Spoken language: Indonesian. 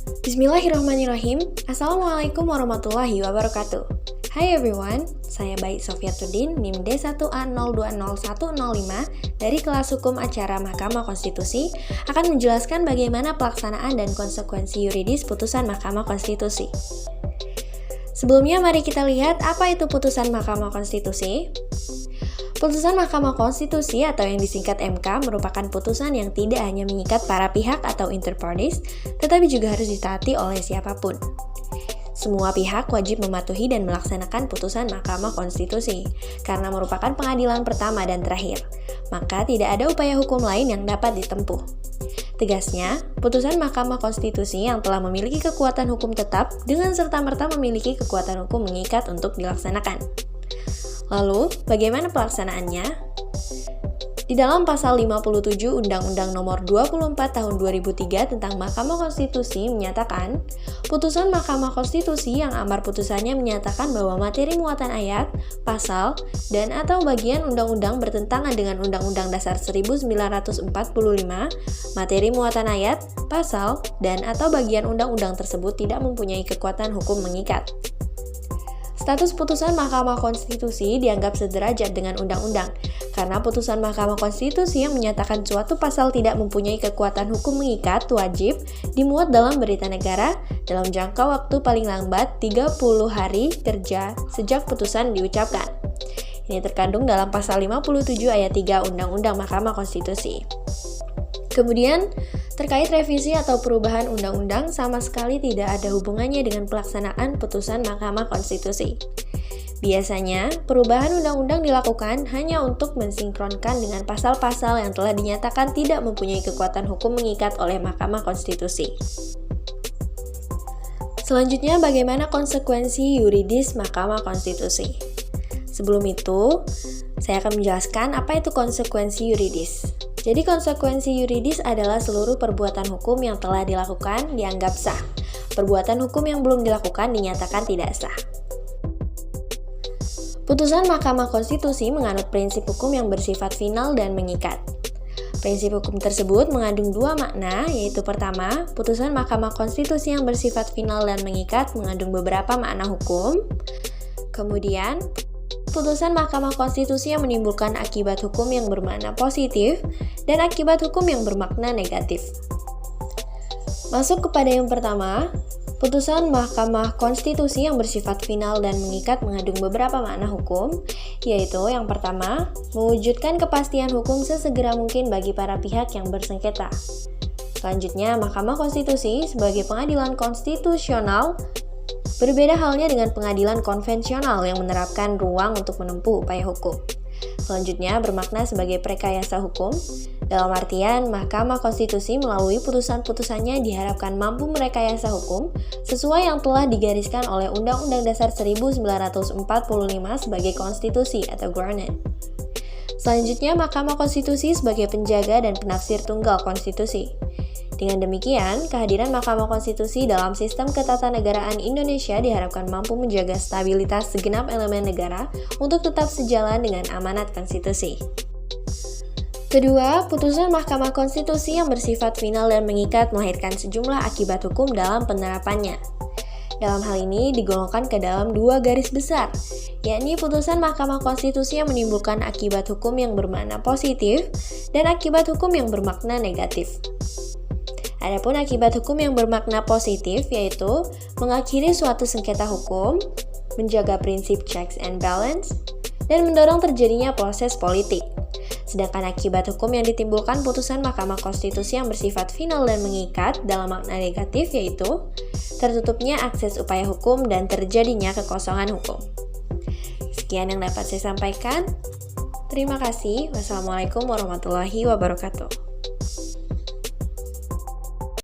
Bismillahirrahmanirrahim. Assalamualaikum warahmatullahi wabarakatuh. Hai everyone, saya Baik Sofiatuddin, NIM D1A020105 dari kelas hukum acara Mahkamah Konstitusi akan menjelaskan bagaimana pelaksanaan dan konsekuensi yuridis putusan Mahkamah Konstitusi. Sebelumnya mari kita lihat apa itu putusan Mahkamah Konstitusi. Putusan Mahkamah Konstitusi atau yang disingkat MK merupakan putusan yang tidak hanya mengikat para pihak atau interparties, tetapi juga harus ditaati oleh siapapun. Semua pihak wajib mematuhi dan melaksanakan putusan Mahkamah Konstitusi, karena merupakan pengadilan pertama dan terakhir, maka tidak ada upaya hukum lain yang dapat ditempuh. Tegasnya, putusan Mahkamah Konstitusi yang telah memiliki kekuatan hukum tetap dengan serta-merta memiliki kekuatan hukum mengikat untuk dilaksanakan. Lalu, bagaimana pelaksanaannya? Di dalam pasal 57 Undang-Undang Nomor 24 Tahun 2003 tentang Mahkamah Konstitusi menyatakan, putusan Mahkamah Konstitusi yang amar putusannya menyatakan bahwa materi muatan ayat, pasal, dan atau bagian undang-undang bertentangan dengan Undang-Undang Dasar 1945, materi muatan ayat, pasal, dan atau bagian undang-undang tersebut tidak mempunyai kekuatan hukum mengikat. Status putusan Mahkamah Konstitusi dianggap sederajat dengan undang-undang, karena putusan Mahkamah Konstitusi yang menyatakan suatu pasal tidak mempunyai kekuatan hukum mengikat wajib dimuat dalam berita negara dalam jangka waktu paling lambat 30 hari kerja sejak putusan diucapkan. Ini terkandung dalam pasal 57 ayat 3 Undang-Undang Mahkamah Konstitusi. Kemudian, terkait revisi atau perubahan undang-undang sama sekali tidak ada hubungannya dengan pelaksanaan putusan Mahkamah Konstitusi. Biasanya, perubahan undang-undang dilakukan hanya untuk mensinkronkan dengan pasal-pasal yang telah dinyatakan tidak mempunyai kekuatan hukum mengikat oleh Mahkamah Konstitusi. Selanjutnya, bagaimana konsekuensi yuridis Mahkamah Konstitusi? Sebelum itu, saya akan menjelaskan apa itu konsekuensi yuridis. Jadi konsekuensi yuridis adalah seluruh perbuatan hukum yang telah dilakukan dianggap sah. Perbuatan hukum yang belum dilakukan dinyatakan tidak sah. Putusan Mahkamah Konstitusi menganut prinsip hukum yang bersifat final dan mengikat. Prinsip hukum tersebut mengandung dua makna, yaitu pertama, putusan Mahkamah Konstitusi yang bersifat final dan mengikat mengandung beberapa makna hukum. Kemudian, putusan Mahkamah Konstitusi yang menimbulkan akibat hukum yang bermakna positif dan akibat hukum yang bermakna negatif. Masuk kepada yang pertama, putusan Mahkamah Konstitusi yang bersifat final dan mengikat mengandung beberapa makna hukum, yaitu yang pertama, mewujudkan kepastian hukum sesegera mungkin bagi para pihak yang bersengketa. Selanjutnya, Mahkamah Konstitusi sebagai pengadilan konstitusional berbeda halnya dengan pengadilan konvensional yang menerapkan ruang untuk menempuh upaya hukum. Selanjutnya, bermakna sebagai prekayasa hukum, dalam artian Mahkamah Konstitusi melalui putusan-putusannya diharapkan mampu merekayasa hukum sesuai yang telah digariskan oleh Undang-Undang Dasar 1945 sebagai konstitusi atau grounded. Selanjutnya, Mahkamah Konstitusi sebagai penjaga dan penafsir tunggal konstitusi. Dengan demikian, kehadiran Mahkamah Konstitusi dalam sistem ketatanegaraan Indonesia diharapkan mampu menjaga stabilitas segenap elemen negara untuk tetap sejalan dengan amanat konstitusi. Kedua, putusan Mahkamah Konstitusi yang bersifat final dan mengikat melahirkan sejumlah akibat hukum dalam penerapannya. Dalam hal ini digolongkan ke dalam dua garis besar, yakni putusan Mahkamah Konstitusi yang menimbulkan akibat hukum yang bermakna positif dan akibat hukum yang bermakna negatif. Adapun akibat hukum yang bermakna positif yaitu mengakhiri suatu sengketa hukum, menjaga prinsip checks and balance, dan mendorong terjadinya proses politik. Sedangkan akibat hukum yang ditimbulkan putusan Mahkamah Konstitusi yang bersifat final dan mengikat dalam makna negatif yaitu tertutupnya akses upaya hukum dan terjadinya kekosongan hukum. Sekian yang dapat saya sampaikan. Terima kasih. Wassalamualaikum warahmatullahi wabarakatuh.